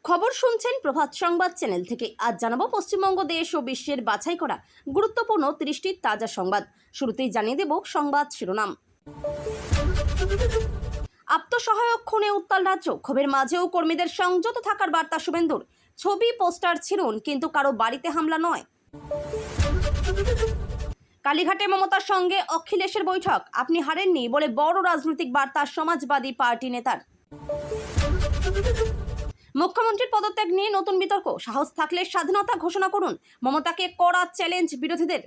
খবর শুনছেন প্রভাত সংবাদ চ্যানেল থেকে। আজ জানাবো পশ্চিমবঙ্গ দেশ ও বিশ্বের বাছাই করা গুরুত্বপূর্ণ 30টি তাজা সংবাদ। শুরুতেই জানিয়ে দেব সংবাদ শিরোনাম। আত্মসহায়ক খুনে উত্তাল রাজ্য, ক্ষোভের মাঝেও কর্মীদের সংযত থাকার বার্তা শুভেন্দুর। ছবি পোস্টার ছিঁড়ুন, কিন্তু কারো বাড়িতে হামলা নয়। কালীঘাটে মমতার সঙ্গে অখিলেশের বৈঠক, আপনি হারেননি বলে বড় রাজনৈতিক বার্তা সমাজবাদী পার্টি নেতার। মুখ্যমন্ত্রীর পদত্যাগ নিয়ে নতুন বিতর্ক, সাহস থাকলে স্বাধীনতা ঘোষণা করুন, মমতাকে কড়া চ্যালেঞ্জ বিরোধীদের।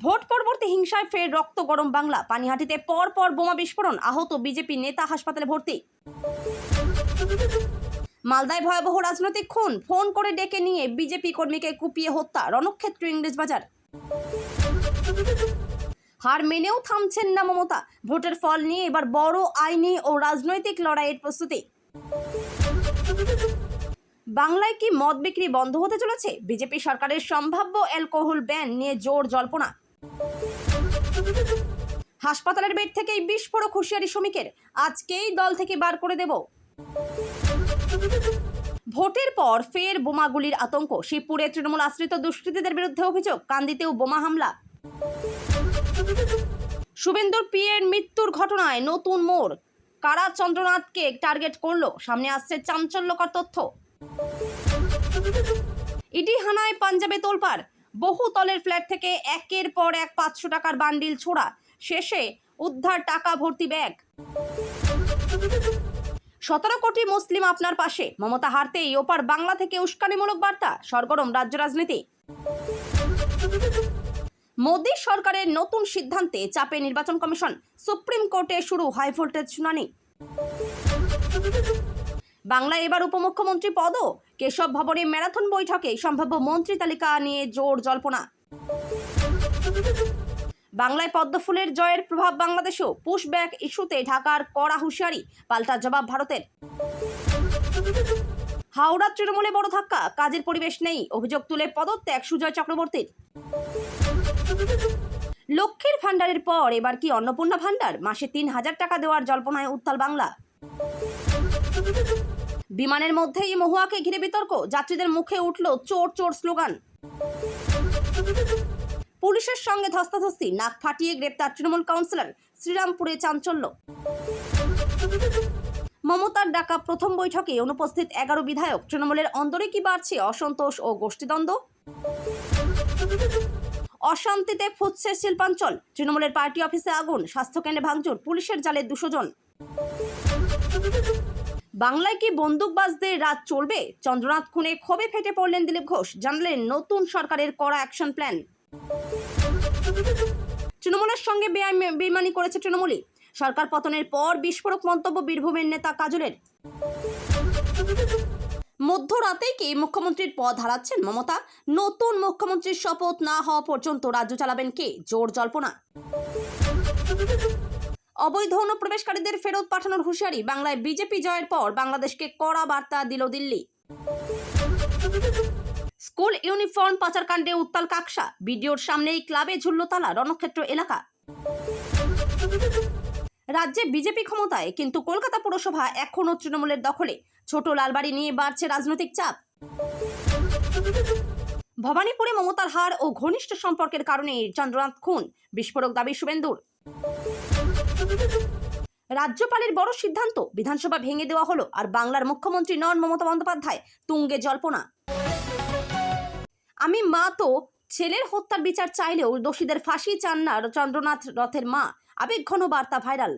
ভোট পরবর্তী হিংসায় ফের রক্ত গরম বাংলা, পানিহাটিতে পর বোমা বিস্ফোরণ, আহত বিজেপি নেতা হাসপাতালে ভর্তি। মালদায় ভয়াবহ রাজনৈতিক খুন, ফোন করে ডেকে নিয়ে বিজেপি কর্মীকে কুপিয়ে হত্যা, রণক্ষেত্র ইংরেজবাজার। হার মেনেও থামছেন না মমতা, ভোটের ফল নিয়ে এবার বড় আইনি ও রাজনৈতিক লড়াইয়ের প্রস্তুতি। বাংলায় কি মদ বিক্রি বন্ধ হতে চলেছে? বিজেপি সরকারের সম্ভাব্য অ্যালকোহল ব্যান নিয়ে জোর জল্পনা। হাসপাতালের বেড থেকেই বিস্ফোরক হুঁশিয়ারি শ্রমিকের, আজকেই দল থেকে বার করে দেব। ভোটের পর ফের বোমাগুলির আতঙ্ক, শিবপুরে তৃণমূল আশ্রিত দুষ্কৃতীদের বিরুদ্ধে অভিযোগ, কান্দিতেও বোমা হামলা। শুভেন্দুর পিএর মৃত্যুর ঘটনায় নতুন মোড়, কারা চন্দ্রনাথকে টার্গেট করলো, সামনে আসছে চাঞ্চল্যকর তথ্য। ইডি হানায় পাঞ্জাবে তোলপাড়, বহু তলের ফ্ল্যাট থেকে একের পর এক 500 টাকার বান্ডিল ছোড়া, শেষে উদ্ধার টাকা ভর্তি ব্যাগ। 17 কোটি মুসলিম আপনার পাশে, মমতা হারতেই ওপার বাংলা থেকে উস্কানিমূলক বার্তা, সরগরম রাজ্য রাজনীতি। মোদী সরকারের নতুন সিদ্ধান্তে চাপে নির্বাচন কমিশন, সুপ্রিম কোর্টে শুরু হাই ভোল্টেজ শুনানি। বাংলায় এবার উপমুখ্যমন্ত্রী পদও, কেশব ভবনে ম্যারাথন বৈঠকে সম্ভাব্য মন্ত্রী তালিকা নিয়ে জোর জল্পনা। বাংলায় পদ্মফুলের জয়ের প্রভাব বাংলাদেশেও, পুশব্যাক ইস্যুতে ঢাকার কড়া হুঁশিয়ারি, পাল্টা জবাব ভারতের। হাওড়া তৃণমূলে বড় ধাক্কা, কাজের পরিবেশ নেই, অভিযোগ তুলে পদত্যাগ সুজয় চক্রবর্তীর। লক্ষ্মীর ভান্ডারের পর এবার কি অন্নপূর্ণা ভান্ডার, মাসে 3000 টাকা দেওয়ার জল্পনায় উত্তাল বাংলা। বিমানের মধ্যেই মহুয়াকে ঘিরে বিতর্ক, যাত্রীদের মুখে উঠল চোর চোর স্লোগান। পুলিশের সঙ্গে ধস্তাধস্তি, নাক ফাটিয়ে গ্রেপ্তার তৃণমূল কাউন্সিলর, শ্রীরামপুরে চাঞ্চল্য। মমতার ডাকা প্রথম বৈঠকে অনুপস্থিত 11 বিধায়ক, তৃণমূলের অন্দরে কি বাড়ছে অসন্তোষ ও গোষ্ঠীদ্বন্দ্ব। অশান্তিতে ফুটছে শিল্পাঞ্চল, তৃণমূলের পার্টি অফিসে আগুন, স্বাস্থ্যকেন্দ্রে ভাঙচুর, পুলিশের জালে 200 জন। বাংলায় কি বন্দুকবাজদের রাত চলবে? চন্দ্রনাথ খুনে ক্ষোভে ফেটে পড়লেন দিলীপ ঘোষ, জানালেন নতুন সরকারের কড়া অ্যাকশন প্ল্যান। তৃণমূলের সঙ্গে বেইমানি করেছে তৃণমূলই, সরকার পতনের পর বিস্ফোরক মন্তব্য বীরভূমের নেতা কাজলের। মধ্যরাতেই কি মুখ্যমন্ত্রীর পদ হারাচ্ছেন মমতা? নতুন মুখ্যমন্ত্রীর শপথ না হওয়া পর্যন্ত রাজ্য চালাবেন কে, জোর জল্পনা। অবৈধ অনুপ্রবেশকারীদের ফেরত পাঠানোর হুঁশিয়ারি, বাংলায় বিজেপি জয়ের পর বাংলাদেশকে কড়া বার্তা দিল দিল্লি। স্কুল ইউনিফর্ম পাচারকাণ্ডে উত্তাল কাকসা, বিডিওর সামনেই ক্লাবে ঝুলল তালা, রণক্ষেত্র এলাকা। রাজ্যে বিজেপি ক্ষমতায়, কিন্তু কলকাতা পুরসভা এখনও তৃণমূলের দখলে, ছোট লালবাড়ি নিয়ে বাড়ছে রাজনৈতিক চাপ। ভবানীপুরে মমতার হার ও ঘনিষ্ঠ সম্পর্কের কারণে চন্দ্রনাথ খুন, বিস্ফোরক দাবি শুভেন্দুর। রাজ্যপালের বড় সিদ্ধান্ত, বিধানসভা ভেঙে দেওয়া হলো, আর বাংলার মুখ্যমন্ত্রী নন মমতা বন্দ্যোপাধ্যায়, তুঙ্গে জল্পনা। আমি মা তো, ছেলের হত্যার বিচার চাইলেও দোষীদের ফাঁসি চান না চন্দ্রনাথ রথের মা, আবেগঘন বার্তা ভাইরাল।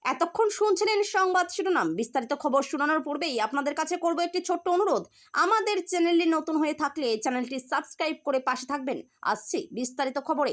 এতক্ষণ শুনছিলেন সংবাদ শিরোনাম। বিস্তারিত খবর শোনানোর পূর্বেই আপনাদের কাছে করব একটি ছোট্ট অনুরোধ, আমাদের চ্যানেলটি নতুন হয়ে থাকলে চ্যানেলটি সাবস্ক্রাইব করে পাশে থাকবেন। আসছি বিস্তারিত খবরে।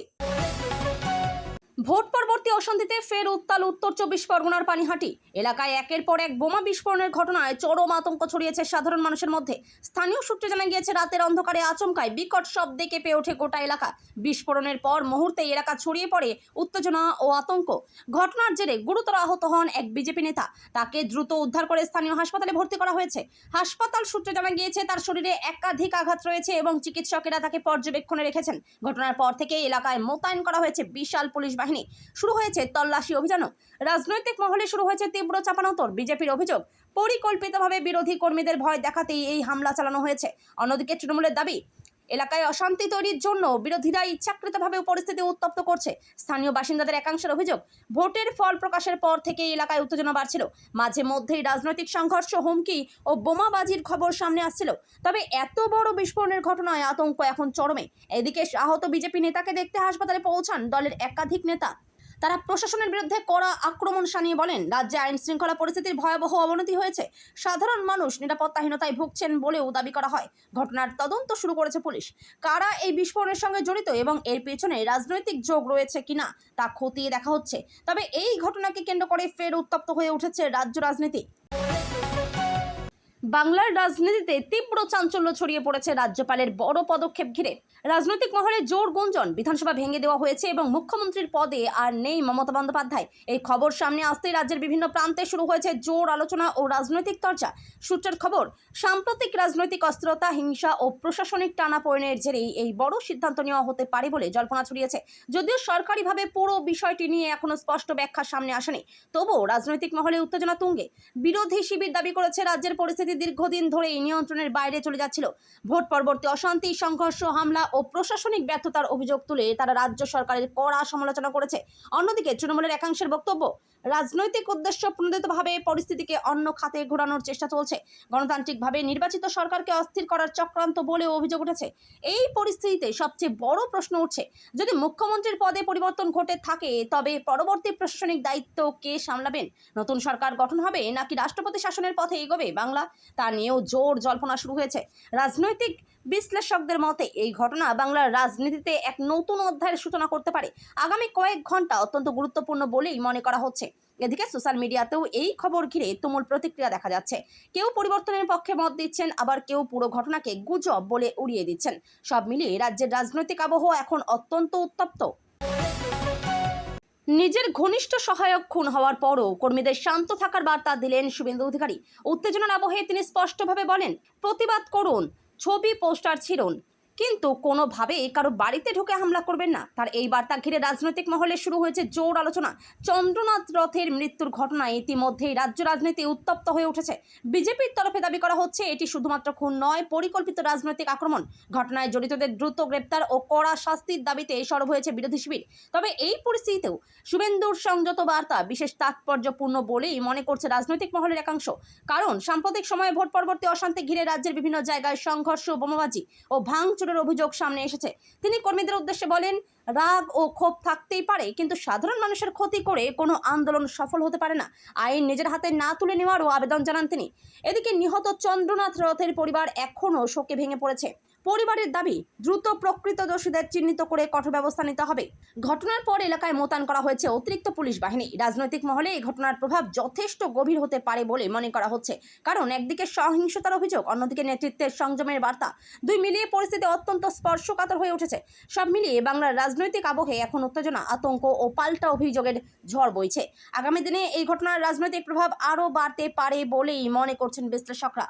ভোট পরবর্তী অশান্তিতে ফের উত্তাল উত্তর 24 পরগনার পানিহাটি এলাকায় একের পর এক বোমা বিস্ফোরণের ঘটনায় চরম আতঙ্ক ছড়িয়েছে সাধারণ মানুষের মধ্যে। স্থানীয় সূত্রে জানা গিয়েছে, রাতের অন্ধকারে আচমকায় বিকট শব্দে কেঁপে ওঠে গোটা এলাকা। বিস্ফোরণের পর মুহূর্তেই এলাকা ছড়িয়ে পড়ে উত্তেজনা ও আতঙ্ক। ঘটনার জেরে গুরুতর আহত হন এক বিজেপি নেতা, তাকে দ্রুত উদ্ধার করে স্থানীয় হাসপাতালে ভর্তি করা হয়েছে। হাসপাতাল সূত্রে জানা গিয়েছে, তার শরীরে একাধিক আঘাত রয়েছে এবং চিকিৎসকেরা তাকে পর্যবেক্ষণে রেখেছেন। ঘটনার পর থেকে এলাকায় মোতায়েন করা হয়েছে বিশাল পুলিশ বাহিনী। বাহিনী, শুরু হয়েছে তল্লাশি অভিযানও। রাজনৈতিক মহলে শুরু হয়েছে তীব্র চাপানোতর। বিজেপির অভিযোগ, পরিকল্পিতভাবে বিরোধী কর্মীদের ভয় দেখাতেই এই হামলা চালানো হয়েছে। অন্যদিকে তৃণমূলের দাবি, এলাকায় অশান্তি তৈরির জন্য বিরোধীরা ইচ্ছাকৃতভাবে পরিস্থিতি উত্তপ্ত করছে। স্থানীয় বাসিন্দাদের একাংশের অভিযোগ, ভোটের ফল প্রকাশের পর থেকেই এলাকায় উত্তেজনা বাড়ছিল। মাঝে মধ্যেই রাজনৈতিক সংঘর্ষ, হুমকি ও বোমাবাজির খবর সামনে আসছিল। তবে এত বড় বিস্ফোরণের ঘটনায় আতঙ্ক এখন চরমে। এদিকে আহত বিজেপি নেতাকে দেখতে হাসপাতালে পৌঁছান দলের একাধিক নেতা। তারা প্রশাসনের বিরুদ্ধে কড়া আক্রমণ শানিয়ে বলেন, রাজ্যে আইন শৃঙ্খলা পরিস্থিতির ভয়াবহ অবনতি হয়েছে। সাধারণ মানুষ নিরাপত্তাহীনতায় ভুগছেন বলেও দাবি করা হয়। ঘটনার তদন্ত শুরু করেছে পুলিশ। কারা এই বিস্ফোরণের সঙ্গে জড়িত এবং এর পেছনে রাজনৈতিক যোগ রয়েছে কিনা তা খতিয়ে দেখা হচ্ছে। তবে এই ঘটনাকে কেন্দ্র করে ফের উত্তপ্ত হয়ে উঠেছে রাজ্য রাজনীতি। বাংলার রাজনীতিতে তীব্র চাঞ্চল্য ছড়িয়ে পড়েছে রাজ্যপালের বড় পদক্ষেপ ঘিরে। রাজনৈতিক মহলে জোর গুঞ্জন, বিধানসভা ভেঙে দেওয়া হয়েছে এবং মুখ্যমন্ত্রীর পদে আর নেই মমতা বন্দ্যোপাধ্যায়। এই খবর সামনে আসতেই রাজ্যের বিভিন্ন প্রান্তে শুরু হয়েছে জোর আলোচনা ও রাজনৈতিক চর্চা। সূত্রের খবর, সাম্প্রতিক রাজনৈতিক অস্থিরতা, হিংসা ও প্রশাসনিক টানাপোড়েনের জেরেই এই বড় সিদ্ধান্ত নেওয়া হতে পারে বলে জল্পনা ছড়িয়েছে। যদিও সরকারিভাবে পুরো বিষয়টি নিয়ে এখনো স্পষ্ট ব্যাখ্যা সামনে আসেনি, তবুও রাজনৈতিক মহলে উত্তেজনা তুঙ্গে। বিরোধী শিবির দাবি করেছে, রাজ্যের পরিস্থিতি দীর্ঘদিন ধরেই নিয়ন্ত্রণের বাইরে চলে যাচ্ছিল। ভোট পরবর্তী অশান্তি, সংঘর্ষ, হামলা ও প্রশাসনিক ব্যর্থতার অভিযোগ তুলে তারা রাজ্য সরকারের কড়া সমালোচনা করেছে। অন্যদিকে তৃণমূলের একাংশের বক্তব্য, রাজনৈতিক উদ্দেশ্য প্রণোদিতভাবে পরিস্থিতিকে অন্য খাতে ঘোরানোর চেষ্টা চলছে। গণতান্ত্রিকভাবে নির্বাচিত সরকারকে অস্থির করার চক্রান্ত বলেও অভিযোগ উঠেছে। এই পরিস্থিতিতে সবচেয়ে বড় প্রশ্ন উঠছে, যদি মুখ্যমন্ত্রীর পদে পরিবর্তন ঘটে থাকে তবে পরবর্তী প্রশাসনিক দায়িত্ব কে সামলাবেন? নতুন সরকার গঠন হবে নাকি রাষ্ট্রপতি শাসনের পথে এগোবে বাংলা? তা নিয়েও জোর জল্পনা শুরু হয়েছে। রাজনৈতিক বিশ্লেষকদের মতে এই ঘটনা বাংলার রাজনীতিতে এক নতুন অধ্যায়ের সূচনা করতে পারে। আগামী কয়েক ঘন্টা অত্যন্ত গুরুত্বপূর্ণ বলেই মনে করা হচ্ছে। এদিকে সোশ্যাল মিডিয়াতেও এই খবর ঘিরে তুমুল প্রতিক্রিয়া দেখা যাচ্ছে। কেউ পরিবর্তনের পক্ষে মত দিচ্ছেন, আবার কেউ পুরো ঘটনাকে গুজব বলে উড়িয়ে দিচ্ছেন। সব মিলিয়ে রাজ্যের রাজনৈতিক আবহাওয়া এখন অত্যন্ত উত্তপ্ত। নিজের ঘনিষ্ঠ সহায়ক খুন হওয়ার পরও কর্মীদের শান্ত থাকার বার্তা দিলেন শুভেন্দু অধিকারী। উত্তেজনার আবহে তিনি স্পষ্টভাবে বলেন, প্রতিবাদ করুন, ছবি পোস্টার ছিঁড়ুন, কিন্তু কোনোভাবেই কারো বাড়িতে ঢুকে হামলা করবেন না। তার এই বার্তা ঘিরে রাজনৈতিক মহলে শুরু হয়েছে জোর আলোচনা। চন্দ্রনাথ রথের মৃত্যুর ঘটনায় ইতিমধ্যেই রাজ্য রাজনীতি উত্তপ্ত হয়ে উঠেছে। বিজেপির তরফে দাবি করা হচ্ছে, এটি শুধুমাত্র খুন নয়, পরিকল্পিত রাজনৈতিক আক্রমণ। ঘটনায় জড়িতদের দ্রুত গ্রেপ্তার ও কড়া শাস্তির দাবিতে সরব হয়েছে বিরোধী শিবির। তবে এই পরিস্থিতিতেও শুভেন্দুর সংযত বার্তা বিশেষ তাৎপর্যপূর্ণ বলেই মনে করছে রাজনৈতিক মহলের একাংশ। কারণ সাম্প্রতিক সময়ে ভোট পরবর্তী অশান্তি ঘিরে রাজ্যের বিভিন্ন জায়গায় সংঘর্ষ, বোমাবাজি ও ভাঙচুর অভিযোগ সামনে এসেছে। তিনি কর্মীদের উদ্দেশ্যে বলেন, রাগ ও ক্ষোভ থাকতেই পারে, কিন্তু সাধারণ মানুষের ক্ষতি করে কোনো আন্দোলন সফল হতে পারে না। আইন নিজের হাতে না তুলে নেওয়ারও আবেদন জানান তিনি। এদিকে নিহত চন্দ্রনাথ রথের পরিবার এখনও শোকে ভেঙে পড়েছে। পরিবারের দাবি, দ্রুত প্রকৃত দোষীদের চিহ্নিত করে কঠোর ব্যবস্থা নিতে হবে। ঘটনার পর এলাকায় মোতায়েন করা হয়েছে অতিরিক্ত পুলিশ বাহিনী। রাজনৈতিক মহলে এই ঘটনার প্রভাব যথেষ্ট গভীর হতে পারে বলে মনে করা হচ্ছে। কারণ একদিকে সহিংসতার অভিযোগ, অন্যদিকে নেতৃত্বের সংযমের বার্তা। দুই মিলিয়ে পরিস্থিতি অত্যন্ত স্পর্শকাতর হয়ে উঠেছে। সব মিলিয়ে বাংলার রাজনৈতিক আবহে এখন উত্তেজনা, আতঙ্ক ও পাল্টা অভিযোগের ঝড় বইছে। আগামী দিনে এই ঘটনার রাজনৈতিক প্রভাব আরও বাড়তে পারে বলেই মনে করছেন বিশ্লেষকরা।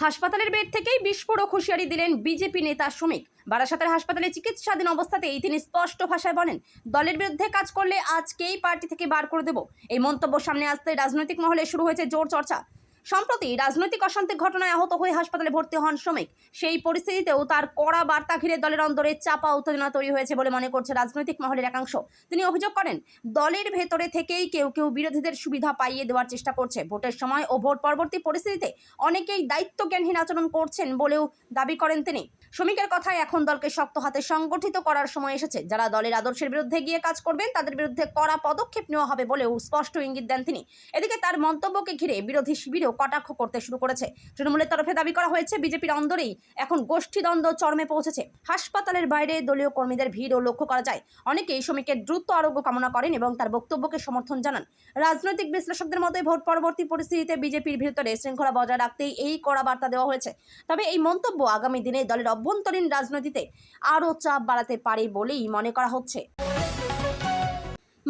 হাসপাতালের বেড থেকেই বিস্ফোরক হুঁশিয়ারি দিলেন বিজেপি নেতা শ্রমিক। বারাসাতের হাসপাতালে চিকিৎসাধীন অবস্থাতেই তিনি স্পষ্ট ভাষায় বলেন, দলের বিরুদ্ধে কাজ করলে আজকেই পার্টি থেকে বার করে দেব। এই মন্তব্য সামনে আসতে রাজনৈতিক মহলে শুরু হয়েছে জোর চর্চা। সম্প্রতি রাজনৈতিক অশান্তির ঘটনায় আহত হয়ে হাসপাতালে ভর্তি হন শ্রমিক। সেই পরিস্থিতিতেও তার কড়া বার্তা ঘিরে দলের অন্দরে চাপা উত্তেজনা তৈরি হয়েছে বলে মনে করছে রাজনৈতিক মহলের একাংশ। তিনি অভিযোগ করেন, দলের ভেতরে থেকেই কেউ কেউ বিরোধীদের সুবিধা পাইয়ে দেওয়ার চেষ্টা করছে। ভোটের সময় ও ভোট পরবর্তী পরিস্থিতিতে অনেকেই দায়িত্বজ্ঞানহীন আচরণ করছেন বলেও দাবি করেন তিনি। শ্রমিকের কথায় এখন দলকে শক্ত হাতে সংগঠিত করার সময় এসেছে। যারা দলের আদর্শের বিরুদ্ধে গিয়ে কাজ করবেন তাদের বিরুদ্ধে কড়া পদক্ষেপ নেওয়া হবে বলেও স্পষ্ট ইঙ্গিত দেন তিনি। এদিকে তার মন্তব্যকে ঘিরে বিরোধী শিবিরও কটাক্ষ করতে শুরু করেছে। তৃণমূলের তরফে দাবি করা হয়েছে, বিজেপির অন্দরেই এখন গোষ্ঠীদ্বন্দ্ব চরমে পৌঁছেছে। হাসপাতালের বাইরে দলীয় কর্মীদের ভিড়ও লক্ষ্য করা যায়। অনেকেই শ্রমিকের দ্রুত আরোগ্য কামনা করেন এবং তার বক্তব্যকে সমর্থন জানান। রাজনৈতিক বিশ্লেষকদের মতে ভোট পরবর্তী পরিস্থিতিতে বিজেপির ভিতরে শৃঙ্খলা বজায় রাখতেই এই কড়া বার্তা দেওয়া হয়েছে। তবে এই মন্তব্য আগামী দিনে দলের অভ্যন্তরীণ রাজনীতিতে আরও চাপ বাড়াতে পারে বলেই মনে করা হচ্ছে।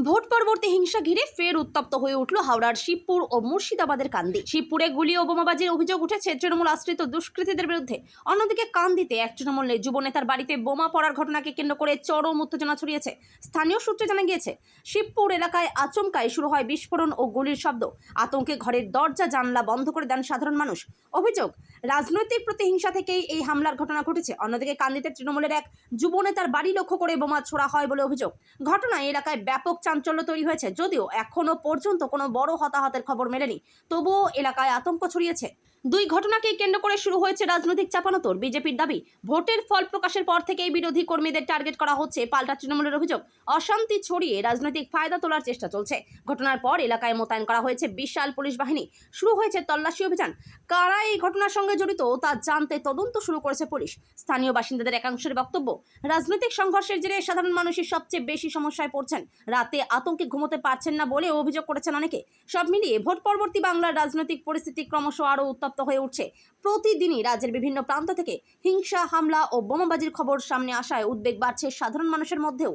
ভোট পরবর্তী হিংসা ঘিরে ফের উত্তপ্ত হয়ে উঠল হাওড়ার শিবপুর ও মুর্শিদাবাদের কান্দি। শিবপুরে গুলি ও বোমাবাজির অভিযোগ উঠেছে তৃণমূল আশ্রিত দুষ্কৃতীদের বিরুদ্ধে। অন্যদিকে কান্দিতে এক তৃণমূল যুবনেতার বাড়িতে বোমা পড়ার ঘটনাকে কেন্দ্র করে চরম উত্তেজনা ছড়িয়েছে। স্থানীয় সূত্রে জানা গিয়েছে, শিবপুর এলাকায় আচমকায় শুরু হয় বিস্ফোরণ ও গুলির শব্দ। আতঙ্কে ঘরের দরজা জানলা বন্ধ করে দেন সাধারণ মানুষ। অভিযোগ, রাজনৈতিক প্রতিহিংসা থেকেই এই হামলার ঘটনা ঘটেছে। অন্যদিকে কান্দিতে তৃণমূলের এক যুবনেতার বাড়ি লক্ষ্য করে বোমা ছোড়া হয় বলে অভিযোগ। ঘটনায় এলাকায় ব্যাপক চাঞ্চল্য তৈরি হয়েছে। যদিও এখনো পর্যন্ত কোনো বড় হতাহতের খবর মেলেনি, তবুও এলাকায় আতঙ্ক ছড়িয়েছে। দুই ঘটনাকে কেন্দ্র করে শুরু হয়েছে রাজনৈতিক চাপানোতর। বিজেপির দাবি, ভোটের ফল প্রকাশের পর থেকেই বিরোধী কর্মীদের টার্গেট করা হচ্ছে। পাল্টা তৃণমূলের অভিযোগ, অশান্তি ছড়িয়ে রাজনৈতিক ফায়দা তোলার চেষ্টা চলছে। ঘটনার পর এলাকায় মোতায়েন করা হয়েছে বিশাল পুলিশ বাহিনী। শুরু হয়েছে তল্লাশি অভিযান। কারা এই ঘটনার সঙ্গে জড়িত তা জানতে তদন্ত শুরু করেছে পুলিশ। স্থানীয় বাসিন্দাদের একাংশের বক্তব্য, রাজনৈতিক সংঘর্ষের জেরে সাধারণ মানুষই সবচেয়ে বেশি সমস্যায় পড়ছেন। রাতে আতঙ্কে ঘুমোতে পারছেন না বলে অভিযোগ করেছেন অনেকে। সব মিলিয়ে ভোট পরবর্তী বাংলার রাজনৈতিক পরিস্থিতি ক্রমশ আরও উত্তপ্ত হয়ে উঠছে। প্রতিদিনই রাজ্যের বিভিন্ন প্রান্ত থেকে হিংসা, হামলা ও বোমাবাজির খবর সামনে আসায় উদ্বেগ বাড়ছে সাধারণ মানুষের মধ্যেও।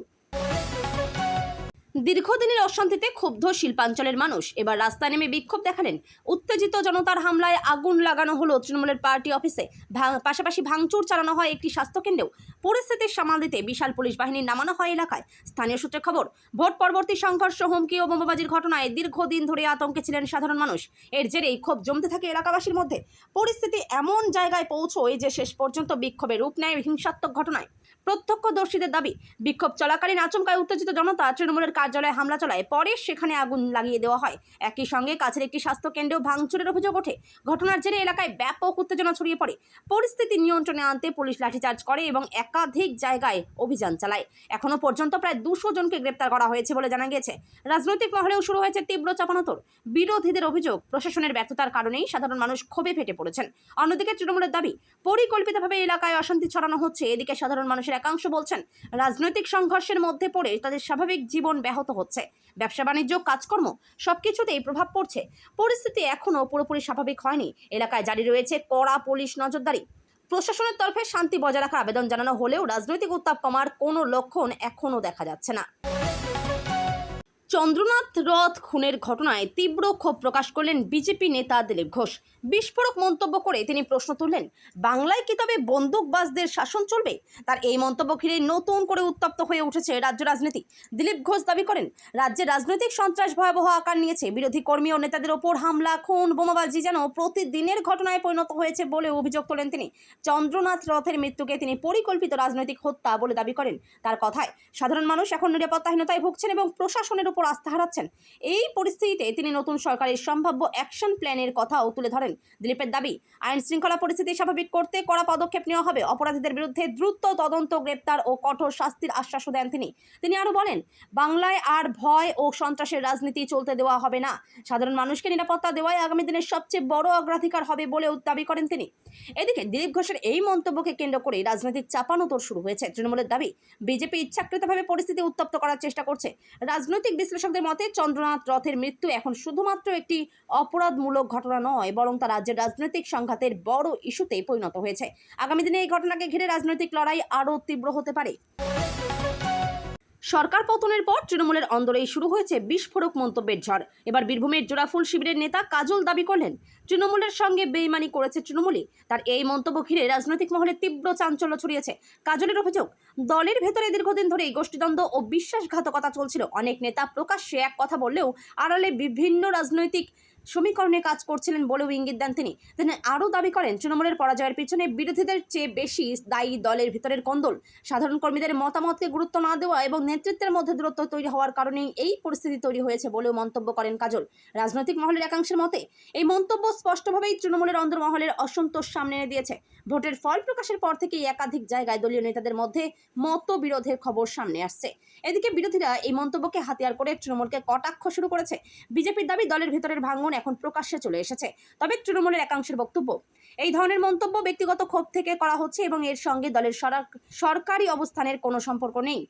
দীর্ঘদিনের অশান্তিতে ক্ষুব্ধ শিল্পাঞ্চলের মানুষ এবার রাস্তায় নেমে বিক্ষোভ দেখালেন। উত্তেজিত জনতার হামলায় আগুন লাগানো হলো তৃণমূলের পার্টি অফিসে, পাশাপাশি ভাঙচুর চালানো হয় একটি স্বাস্থ্যকেন্দ্রেও। পরিস্থিতি সামাল দিতে বিশাল পুলিশ বাহিনী নামানো হয় এলাকায়। স্থানীয় সূত্রে খবর, ভোট পরবর্তী সংঘর্ষ, হুমকি ও বোমাবাজির ঘটনায় দীর্ঘদিন ধরে আতঙ্কে ছিলেন সাধারণ মানুষ। এর জেরেই ক্ষোভ জমতে থাকে এলাকাবাসীর মধ্যে। পরিস্থিতি এমন জায়গায় পৌঁছয় যে শেষ পর্যন্ত বিক্ষোভের রূপ নেয় হিংসাত্মক ঘটনায়। প্রত্যক্ষদর্শীদের দাবি, বিক্ষোভ চলাকালীন আচমকায় উত্তেজিত জনতা তৃণমূলের কার্যালয়ে হামলা চালায়। পরে সেখানে আগুন লাগিয়ে দেওয়া হয়। একই সঙ্গে কাছের একটি স্বাস্থ্যকেন্দ্রেও ভাঙচুরের অভিযোগ ওঠে। ঘটনার জেরে এলাকায় ব্যাপক উত্তেজনা ছড়িয়ে পড়ে। পরিস্থিতি নিয়ন্ত্রণে আনতে পুলিশ লাঠিচার্জ করে এবং একাধিক জায়গায় অভিযান চালায়। এখনো পর্যন্ত প্রায় 200 জনকে গ্রেপ্তার করা হয়েছে বলে জানা গিয়েছে। রাজনৈতিক মহলেও শুরু হয়েছে তীব্র চাপানোতর। বিরোধীদের অভিযোগ, প্রশাসনের ব্যর্থতার কারণেই সাধারণ মানুষ ক্ষোভে ফেটে পড়েছেন। অন্যদিকে তৃণমূলের দাবি, পরিকল্পিতভাবে এলাকায় অশান্তি ছড়ানো হচ্ছে। এদিকে সাধারণ মানুষের একাংশ বলছেন, রাজনৈতিক সংঘর্ষের মধ্যে পড়ে তাদের স্বাভাবিক জীবন ব্যাহত হচ্ছে। ব্যবসা বাণিজ্য, কাজকর্ম সবকিছুতেই প্রভাব পড়ছে। পরিস্থিতি এখনও পুরোপুরি স্বাভাবিক হয়নি। এলাকায় জারি রয়েছে কড়া পুলিশ নজরদারি। প্রশাসনের তরফে শান্তি বজায় রাখার আবেদন জানানো হলেও রাজনৈতিক উত্তাপ কমার কোনো লক্ষণ এখনও দেখা যাচ্ছে না। চন্দ্রনাথ রথ খুনের ঘটনায় তীব্র ক্ষোভ প্রকাশ করলেন বিজেপি নেতা দিলীপ ঘোষ। বিস্ফোরক মন্তব্য করে তিনি প্রশ্ন তুললেন, বাংলায় কি তবে বন্দুকবাজদের শাসন চলবে? তার এই মন্তব্য ঘিরে নতুন করে উত্তপ্ত হয়ে উঠেছে রাজ্য রাজনীতি। দিলীপ ঘোষ দাবি করেন, রাজ্যের রাজনৈতিক সন্ত্রাস ভয়াবহ আকার নিয়েছে। বিরোধী কর্মী ও নেতাদের ওপর হামলা, খুন, বোমাবাজি যেন প্রতিদিনের ঘটনায় পরিণত হয়েছে বলে অভিযোগ তোলেন তিনি। চন্দ্রনাথ রথের মৃত্যুকে তিনি পরিকল্পিত রাজনৈতিক হত্যা বলে দাবি করেন। তার কথায়, সাধারণ মানুষ এখন নিরাপত্তাহীনতায় ভুগছেন এবং প্রশাসনের উপর আস্থা হারাচ্ছেন। এই পরিস্থিতিতে তিনি নতুন সরকারের সম্ভাব্য অ্যাকশন প্ল্যানের কথাও তুলে ধরেন। দিলীপের দাবি, আইন শৃঙ্খলা পরিস্থিতি স্বাভাবিক করতে কড়া পদক্ষেপ নেওয়া হবে। অপরাধীদের বিরুদ্ধে দ্রুত তদন্ত, গ্রেপ্তার ও কঠোর শাস্তির আশ্বাসও দেন তিনি আরও বলেন, বাংলায় আর ভয় ও সন্ত্রাসের রাজনীতি চলতে দেওয়া হবে না। সাধারণ মানুষকে নিরাপত্তা দেওয়াই আগামী দিনের সবচেয়ে বড় অগ্রাধিকার হবে বলেও দাবি করেন তিনি। এদিকে দিলীপ ঘোষের এই মন্তব্যকে কেন্দ্র করে রাজনৈতিক চাপানোতর শুরু হয়েছে। তৃণমূলের দাবি, বিজেপি ইচ্ছাকৃতভাবে পরিস্থিতি উত্তপ্ত করার চেষ্টা করছে। রাজনৈতিক বিশ্লেষকদের মতে চন্দ্রনাথ রথের মৃত্যু এখন শুধুমাত্র একটি অপরাধমূলক ঘটনা নয়, বরং তা রাজ্যের রাজনৈতিক সংঘাতের বড় ইস্যুতে পরিণত হয়েছে। আগামী দিনে এই ঘটনাকে ঘিরে রাজনৈতিক লড়াই আরও তীব্র হতে পারে। সরকার পতনের পর তৃণমূলের অন্দরেই শুরু হয়েছে বিস্ফোরক মন্তব্যের ঝড়। এবার বীরভূমের জোড়াফুল শিবিরের নেতা কাজল দাবি করলেন, তৃণমূলের সঙ্গে বেইমানি করেছে তৃণমূলই। তার এই মন্তব্য ঘিরে রাজনৈতিক মহলে তীব্র চাঞ্চল্য ছড়িয়েছে। কাজলের অভিযোগ, দলের ভেতরে দীর্ঘদিন ধরে গোষ্ঠীদ্বন্দ্ব ও বিশ্বাসঘাতকতা চলছিল। অনেক নেতা প্রকাশ্যে এক কথা বললেও আড়ালে বিভিন্ন রাজনৈতিক সমীকরণে কাজ করছিলেন বলেও ইঙ্গিত দেন তিনি। আরও দাবি করেন, তৃণমূলের পরাজয়ের পিছনে বিরোধীদের চেয়ে বেশি দায়ী দলের ভিতরের কোন্দল। সাধারণ কর্মীদের মতামতকে গুরুত্ব না দেওয়া এবং নেতৃত্বের মধ্যে দূরত্ব তৈরি হওয়ার কারণেই এই পরিস্থিতি তৈরি হয়েছে বলেও মন্তব্য করেন কাজল। রাজনৈতিক মহলের একাংশের মতে এই মন্তব্য স্পষ্টভাবেই তৃণমূলের অন্দরমহলের অসন্তোষ সামনে এনে দিয়েছে। ভোটের ফল প্রকাশের পর থেকেই একাধিক জায়গায় দলীয় নেতাদের মধ্যে মতবিরোধের খবর সামনে আসছে। এদিকে বিরোধীরা এই মন্তব্যকে হাতিয়ার করে তৃণমূলকে কটাক্ষ শুরু করেছে। বিজেপির দাবি, দলের ভেতরের ভাঙন এখন প্রকাশ্যে চলে এসেছে। তবে তৃণমূলের একাংশের বক্তব্য, এই ধরনের মন্তব্য ব্যক্তিগত ক্ষোভ থেকে করা হচ্ছে এবং এর সঙ্গে দলের সরকারি অবস্থানের কোনো সম্পর্ক নেই।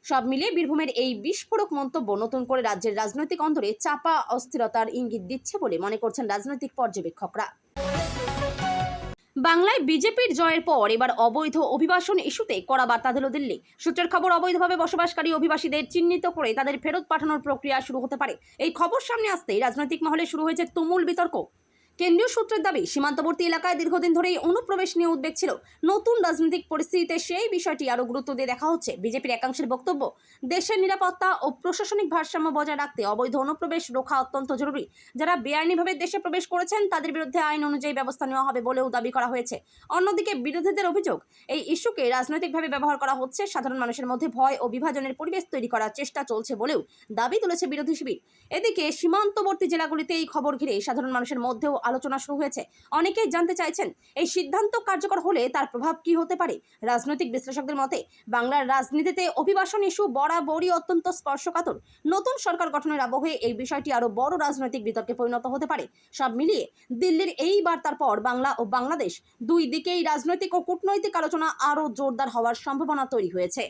সব মিলিয়ে বীরভূমের এই বিস্ফোরক মন্তব্য নতুন করে রাজ্যের রাজনৈতিক অন্দরে চাপা অস্থিরতার ইঙ্গিত দিচ্ছে বলে মনে করছেন রাজনৈতিক পর্যবেক্ষকরা। বাংলায় বিজেপির জয়ের পর এবার অবৈধ অভিবাসন ইস্যুতে কড়া বার্তা দিল দিল্লি। সূত্রের খবর, অবৈধভাবে বসবাসকারী অভিবাসীদের চিহ্নিত করে তাদের ফেরত পাঠানোর প্রক্রিয়া শুরু হতে পারে। এই খবর সামনে আসতেই রাজনৈতিক মহলে শুরু হয়েছে তুমুল বিতর্ক। কেন্দ্রীয় সূত্রের দাবি, সীমান্তবর্তী এলাকায় দীর্ঘদিন ধরেই অনুপ্রবেশ নিয়ে উদ্বেগ ছিল। নতুন রাজনৈতিক পরিস্থিতিতে সেই বিষয়টি আরও গুরুত্ব দিয়ে দেখা হচ্ছে। বিজেপির একাংশের বক্তব্য, দেশের নিরাপত্তা ও প্রশাসনিক ভারসাম্য বজায় রাখতে অবৈধ অনুপ্রবেশ রোখা অত্যন্ত জরুরি। যারা বেআইনিভাবে দেশে প্রবেশ করেছেন তাদের বিরুদ্ধে আইন অনুযায়ী ব্যবস্থা নেওয়া হবে বলেও দাবি করা হয়েছে। অন্যদিকে বিরোধীদের অভিযোগ, এই ইস্যুকে রাজনৈতিকভাবে ব্যবহার করা হচ্ছে, সাধারণ মানুষের মধ্যে ভয় ও বিভাজনের পরিবেশ তৈরি করার চেষ্টা চলছে বলেও দাবি তুলেছে বিরোধী শিবির। এদিকে সীমান্তবর্তী জেলাগুলিতে এই খবর ঘিরে সাধারণ মানুষের মধ্যেও আলোচনা শুরু হয়েছে। অনেকেই জানতে চাইছেন, এই সিদ্ধান্ত কার্যকর হলে তার প্রভাব কি হতে পারে। রাজনৈতিক বিশ্লেষকদের মতে, বাংলার রাজনীতিতে অভিবাসন ইস্যু বরাবরই অত্যন্ত স্পর্শকাতর। নতুন সরকার গঠনের আবহে এই বিষয়টি আরও বড় রাজনৈতিক বিতর্কে পরিণত হতে পারে। সব মিলিয়ে দিল্লির এই বার্তার পর বাংলা ও বাংলাদেশ দুই দিকেই রাজনৈতিক ও কূটনৈতিক আলোচনা আরও জোরদার হওয়ার সম্ভাবনা তৈরি হয়েছে।